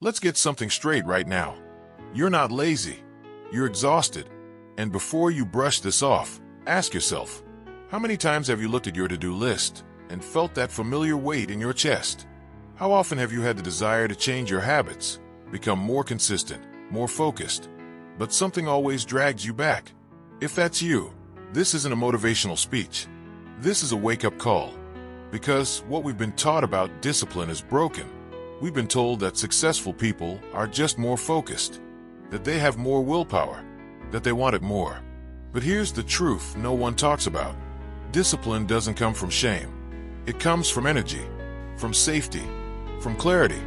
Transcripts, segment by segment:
Let's get something straight right now. You're not lazy. You're exhausted. And before you brush this off, ask yourself, how many times have you looked at your to-do list and felt that familiar weight in your chest? How often have you had the desire to change your habits, become more consistent, more focused, but something always drags you back? If that's you, this isn't a motivational speech. This is a wake-up call. Because what we've been taught about discipline is broken. We've been told that successful people are just more focused, that they have more willpower, that they want it more. But here's the truth no one talks about. Discipline doesn't come from shame. It comes from energy, from safety, from clarity,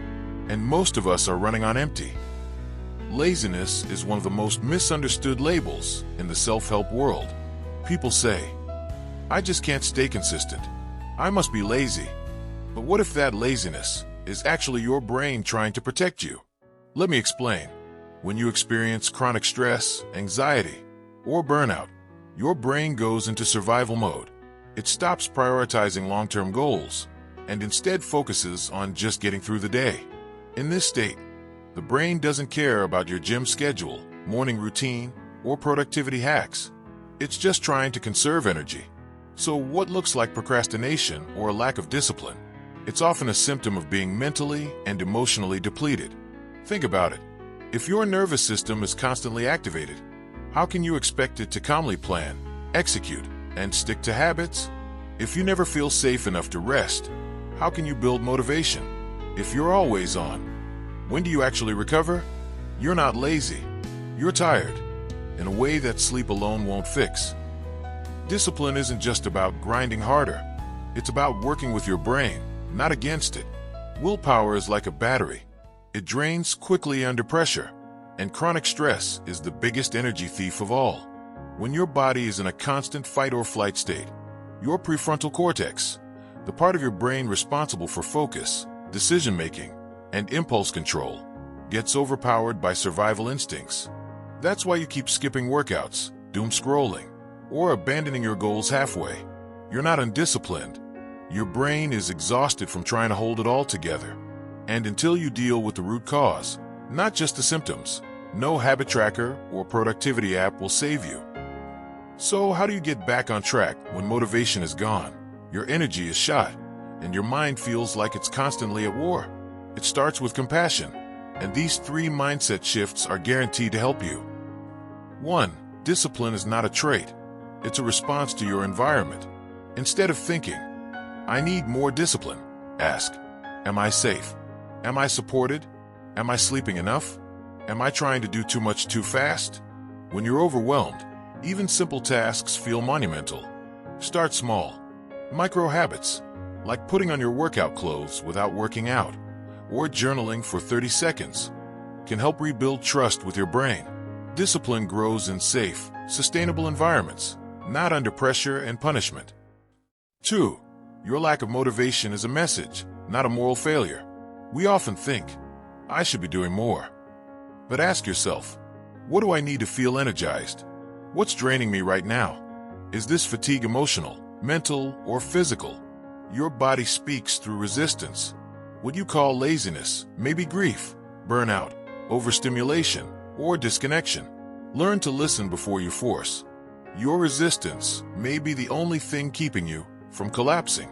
and most of us are running on empty. Laziness is one of the most misunderstood labels in the self-help world. People say, I just can't stay consistent. I must be lazy. But what if that laziness is actually your brain trying to protect you? Let me explain. When you experience chronic stress, anxiety, or burnout, your brain goes into survival mode. It stops prioritizing long-term goals and instead focuses on just getting through the day. In this state, the brain doesn't care about your gym schedule, morning routine, or productivity hacks. It's just trying to conserve energy. So what looks like procrastination or a lack of discipline? It's often a symptom of being mentally and emotionally depleted. Think about it. If your nervous system is constantly activated, how can you expect it to calmly plan, execute, and stick to habits? If you never feel safe enough to rest, how can you build motivation? If you're always on, when do you actually recover? You're not lazy. You're tired, in a way that sleep alone won't fix. Discipline isn't just about grinding harder. It's about working with your brain, not against it. Willpower is like a battery. It drains quickly under pressure, and chronic stress is the biggest energy thief of all. When your body is in a constant fight or flight state, your prefrontal cortex, the part of your brain responsible for focus, decision-making, and impulse control, gets overpowered by survival instincts. That's why you keep skipping workouts, doom scrolling, or abandoning your goals halfway. You're not undisciplined. Your brain is exhausted from trying to hold it all together. And until you deal with the root cause, not just the symptoms, no habit tracker or productivity app will save you. So how do you get back on track when motivation is gone, your energy is shot, and your mind feels like it's constantly at war? It starts with compassion, and these 3 mindset shifts are guaranteed to help you. 1. Discipline is not a trait. It's a response to your environment. Instead of thinking, I need more discipline, ask, am I safe? Am I supported? Am I sleeping enough? Am I trying to do too much too fast? When you're overwhelmed, even simple tasks feel monumental. Start small. Micro habits, like putting on your workout clothes without working out, or journaling for 30 seconds, can help rebuild trust with your brain. Discipline grows in safe, sustainable environments, not under pressure and punishment. 2. Your lack of motivation is a message, not a moral failure. We often think, I should be doing more. But ask yourself, what do I need to feel energized? What's draining me right now? Is this fatigue emotional, mental, or physical? Your body speaks through resistance. What you call laziness may be grief, burnout, overstimulation, or disconnection. Learn to listen before you force. Your resistance may be the only thing keeping you from collapsing.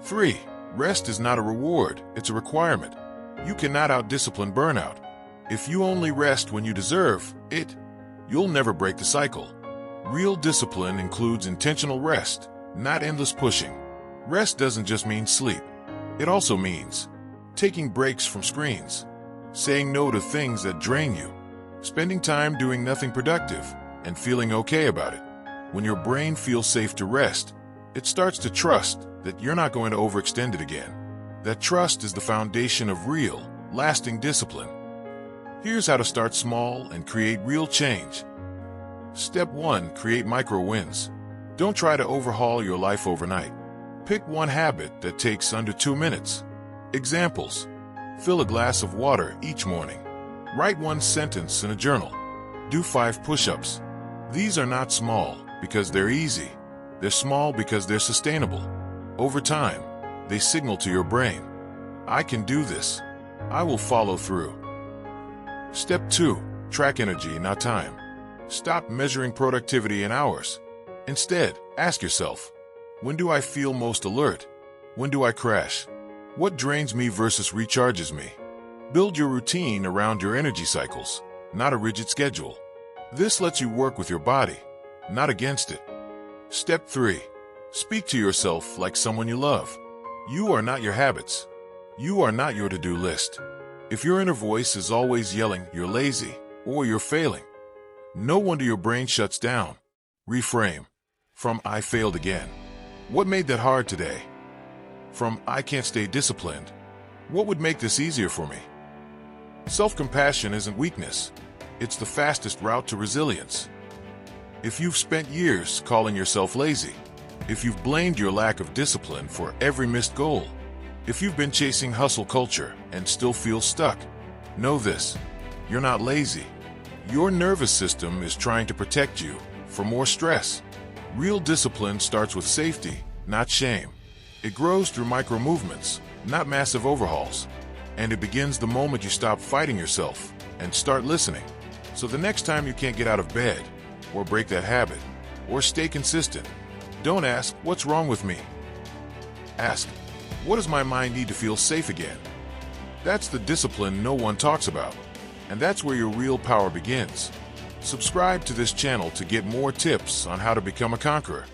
3. Rest is not a reward, it's a requirement. You cannot out-discipline burnout. If you only rest when you deserve it, you'll never break the cycle. Real discipline includes intentional rest, not endless pushing. Rest doesn't just mean sleep. It also means taking breaks from screens, saying no to things that drain you, spending time doing nothing productive, and feeling okay about it. When your brain feels safe to rest, it starts to trust that you're not going to overextend it again. That trust is the foundation of real, lasting discipline. Here's how to start small and create real change. Step 1. Create micro wins. Don't try to overhaul your life overnight. Pick one habit that takes under 2 minutes. Examples: fill a glass of water each morning. Write 1 sentence in a journal. Do 5 push-ups. These are not small because they're easy. They're small because they're sustainable. Over time, they signal to your brain, I can do this. I will follow through. Step 2. Track energy, not time. Stop measuring productivity in hours. Instead, ask yourself, when do I feel most alert? When do I crash? What drains me versus recharges me? Build your routine around your energy cycles, not a rigid schedule. This lets you work with your body, not against it. Step 3. Speak to yourself like someone you love. You are not your habits. You are not your to-do list. If your inner voice is always yelling, you're lazy, or you're failing, no wonder your brain shuts down. Reframe. From I failed again. What made that hard today? From I can't stay disciplined. What would make this easier for me? Self-compassion isn't weakness. It's the fastest route to resilience. If you've spent years calling yourself lazy, if you've blamed your lack of discipline for every missed goal, if you've been chasing hustle culture and still feel stuck, know this: you're not lazy. Your nervous system is trying to protect you from more stress. Real discipline starts with safety, not shame. It grows through micro movements, not massive overhauls. And it begins the moment you stop fighting yourself and start listening. So the next time you can't get out of bed, or break that habit, or stay consistent, don't ask, what's wrong with me? Ask, what does my mind need to feel safe again? That's the discipline no one talks about. And that's where your real power begins. Subscribe to this channel to get more tips on how to become a conqueror.